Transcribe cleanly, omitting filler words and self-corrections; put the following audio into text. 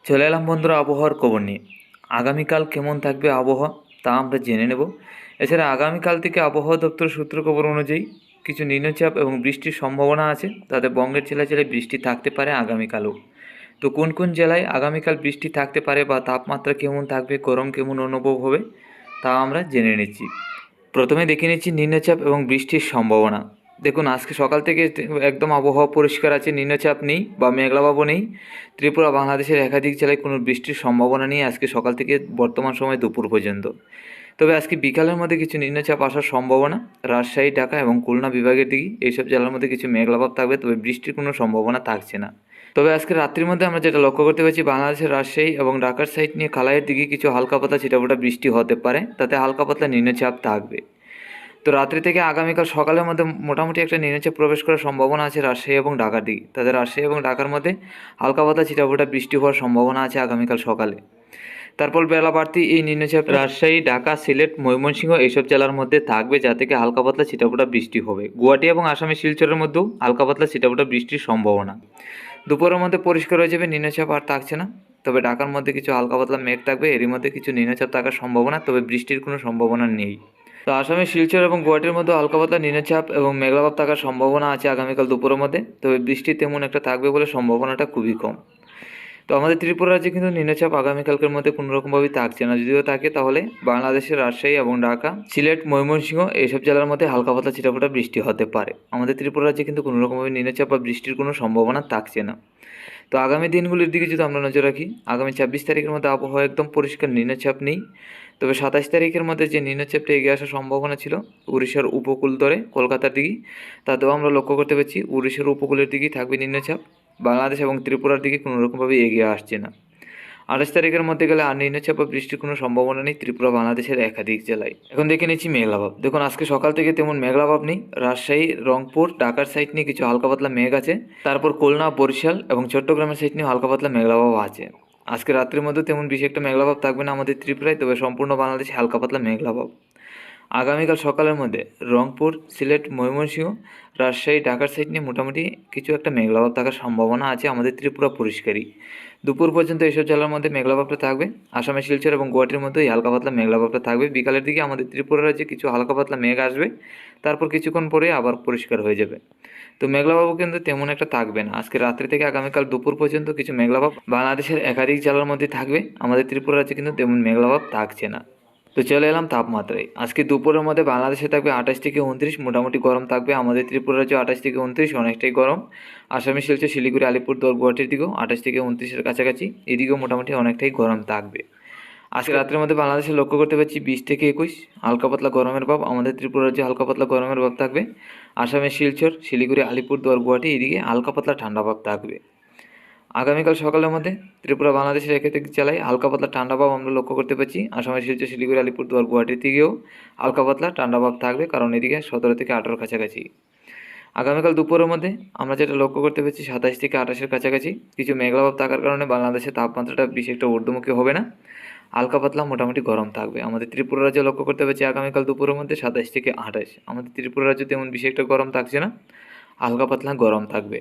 চলে এলাম বন্ধুরা আবহাওয়ার খবর নিয়ে। আগামীকাল কেমন থাকবে আবহাওয়া তা আমরা জেনে নেব। এছাড়া আগামীকাল থেকে আবহাওয়া দপ্তর সূত্র খবর অনুযায়ী কিছু নিম্নচাপ এবং বৃষ্টির সম্ভাবনা আছে, তাতে বঙ্গের জেলায় জেলায় বৃষ্টি থাকতে পারে আগামীকালও। তো কোন কোন জেলায় আগামীকাল বৃষ্টি থাকতে পারে বা তাপমাত্রা কেমন থাকবে, গরম কেমন অনুভব হবে তা আমরা জেনে নিচ্ছি। প্রথমে দেখে নিচ্ছি নিম্নচাপ এবং বৃষ্টির সম্ভাবনা। দেখুন, আজকে সকাল থেকে একদম আবহাওয়া পরিষ্কার আছে, নিম্নচাপ নেই বা মেঘলাভাবও নেই। ত্রিপুরা বাংলাদেশের একাধিক জেলায় কোনো বৃষ্টির সম্ভাবনা নেই আজকে সকাল থেকে বর্তমান সময় দুপুর পর্যন্ত। তবে আজকে বিকালের মধ্যে কিছু নিম্নচাপ আসার সম্ভাবনা রাজশাহী, ঢাকা এবং খুলনা বিভাগের দিকে, এইসব জেলার মধ্যে কিছু মেঘলাভাব থাকবে, তবে বৃষ্টির কোনো সম্ভাবনা থাকছে না। তবে আজকে রাত্রির মধ্যে আমরা যেটা লক্ষ্য করতে পারছি, বাংলাদেশের রাজশাহী এবং ঢাকার সাইড নিয়ে কালাইয়ের দিকে কিছু হালকা পাতলা ছিটাফোটা বৃষ্টি হতে পারে, তাতে হালকা পাতলা নিম্নচাপ থাকবে। তো রাত্রি থেকে আগামীকাল সকালের মধ্যে মোটামুটি একটা নিম্নচাপ প্রবেশ করার সম্ভাবনা আছে রাজশাহী এবং ঢাকার দিকে, তাদের রাজশাহী এবং ঢাকার মধ্যে হালকা পাতলা ছিটাফোটা বৃষ্টি হওয়ার সম্ভাবনা আছে আগামীকাল সকালে। তারপর বেলা বাড়তি এই নিম্নচাপ রাজশাহী, ঢাকা, সিলেট, ময়মনসিংহ এইসব জেলার মধ্যে থাকবে, যা থেকে হালকা পাতলা ছিটাফোটা বৃষ্টি হবে। গুয়াহাটি এবং আসামের শিলচরের মধ্যেও হালকা পাতলা ছিটাফোটা বৃষ্টির সম্ভাবনা। দুপুরের মধ্যে পরিষ্কার হয়ে যাবে, নিম্নচাপ আর থাকছে না। তবে ঢাকার মধ্যে কিছু হালকা পাতলা মেঘ থাকবে, এরই মধ্যে কিছু নিম্নচাপ থাকার সম্ভাবনা, তবে বৃষ্টির কোনো সম্ভাবনা নেই। তো আসামের শিলচর এবং গুয়াহাটির মধ্যে হালকা পাতলা নিম্নচাপ এবং মেঘলাভাব থাকার সম্ভাবনা আছে আগামীকাল দুপুরের মধ্যে, তবে বৃষ্টি তেমন একটা থাকবে বলে সম্ভাবনাটা খুবই কম। তো আমাদের ত্রিপুরা রাজ্যে কিন্তু নিম্নচাপ আগামীকালকের মধ্যে কোনো রকমভাবেই থাকছে না, যদিও থাকে তাহলে বাংলাদেশের রাজশাহী এবং ঢাকা, সিলেট, ময়মনসিংহ এইসব জেলার মধ্যে হালকা পাতলা ছিটাফোটা বৃষ্টি হতে পারে। আমাদের ত্রিপুরা রাজ্যে কিন্তু কোনো রকমভাবে নিম্নচাপ বা বৃষ্টির কোনো সম্ভাবনা থাকছে না। তো আগামী দিনগুলির দিকে যদি আমরা নজর রাখি, আগামী 26 তারিখের মধ্যে আবহাওয়া একদম পরিষ্কার, নিম্নচাপ নেই। তবে 27 তারিখের মধ্যে যে নিম্নচাপটা এগিয়ে আসার সম্ভাবনা ছিল উড়িষ্যার উপকূল ধরে কলকাতার দিকে, তাতেও আমরা লক্ষ্য করতে পারছি উড়িষ্যার উপকূলের দিকেই থাকবে নিম্নচাপ, বাংলাদেশ এবং ত্রিপুরার দিকে কোনো রকমভাবে এগিয়ে আসছে না। 28 তারিখের মধ্যে গেলে আর নিম্নচাপ বা বৃষ্টির কোনো সম্ভাবনা নেই ত্রিপুরা বাংলাদেশের একাধিক জেলায়। এখন দেখে নিচ্ছি মেঘলাভাব। দেখুন, আজকে সকাল থেকে তেমন মেঘলাভাব নেই। রাজশাহী, রংপুর, ঢাকার সাইড নিয়ে কিছু হালকা পাতলা মেঘ আছে। তারপর খুলনা, বরিশাল এবং চট্টগ্রামের সাইড নিয়ে হালকা পাতলা মেঘলাভাব আছে। আজকে রাত্রির মধ্যে তেমন বেশি একটা মেঘলাভাব থাকবে না আমাদের ত্রিপুরায়, তবে সম্পূর্ণ বাংলাদেশে হালকা পাতলা মেঘলাভাব। আগামীকাল সকালের মধ্যে রংপুর, সিলেট, ময়মনসিংহ, রাজশাহী, ঢাকার সাইড নিয়ে মোটামুটি কিছু একটা মেঘলাভাব থাকার সম্ভাবনা আছে আমাদের ত্রিপুরা পরিষ্কারই। দুপুর পর্যন্ত এইসব জেলার মধ্যে মেঘলাভাবটা থাকবে। আসামের শিলচর এবং গুয়াহাটির মধ্যে এই হালকা পাতলা মেঘলাভাবটা থাকবে। বিকালের দিকে আমাদের ত্রিপুরা রাজ্যে কিছু হালকা পাতলা মেঘ আসবে, তারপর কিছুক্ষণ পরে আবার পরিষ্কার হয়ে যাবে। তো মেঘলাভাবও কিন্তু তেমন একটা থাকবে না। আজকে রাত্রি থেকে আগামীকাল দুপুর পর্যন্ত কিছু মেঘলাভাব বাংলাদেশের একাধিক জেলার মধ্যে থাকবে, আমাদের ত্রিপুরা রাজ্যে কিন্তু তেমন মেঘলাভাব থাকছে না। তো চলে এলাম তাপমাত্রায়। আজকে দুপুরের মধ্যে বাংলাদেশে থাকবে 28 থেকে 29, মোটামুটি গরম থাকবে। আমাদের ত্রিপুরা রাজ্যে 28 থেকে 29 অনেকটাই গরম। আসামে শিলচর, শিলিগুড়ি, আলিপুরদুয়ার, গুয়াহাটির দিকেও 28 থেকে 29-এর কাছাকাছি, এদিকেও মোটামুটি অনেকটাই গরম থাকবে। আজকে রাত্রের মধ্যে বাংলাদেশে লক্ষ্য করতে পারছি 20 থেকে 21 হালকা পাতলা গরমের ভাব। আমাদের ত্রিপুরা রাজ্যে হালকা পাতলা গরমের ভাব থাকবে। আসামের শিলচর, শিলিগুড়ি, আলিপুরদুয়ার, গুয়াহাটি এদিকে হালকা পাতলা ঠান্ডা ভাব থাকবে। আগামীকাল সকালের মধ্যে ত্রিপুরা বাংলাদেশের একাধিক জেলায় হালকা পাতলা ঠান্ডা ভাব আমরা লক্ষ্য করতে পারছি। আসামের শিলচর, শিলিগুড়ি, আলিপুরদুয়ার, গুয়াহাটির দিকেও হালকা পাতলা ঠান্ডা ভাব থাকবে, কারণ এদিকে 17 থেকে 18 কাছাকাছি। আগামীকাল দুপুরের মধ্যে আমরা যেটা লক্ষ্য করতে পারছি 27 থেকে 28-এর কাছাকাছি কিছু মেঘলাভাব থাকার কারণে বাংলাদেশের তাপমাত্রাটা বেশি একটা ঊর্ধ্বমুখী হবে না, হালকা পাতলা মোটামুটি গরম থাকবে। আমাদের ত্রিপুরা রাজ্যে লক্ষ্য করতে পারছি আগামীকাল দুপুরের মধ্যে 27 থেকে 28। আমাদের ত্রিপুরা রাজ্যে তেমন বেশি একটা গরম থাকছে না, হালকা পাতলা গরম থাকবে।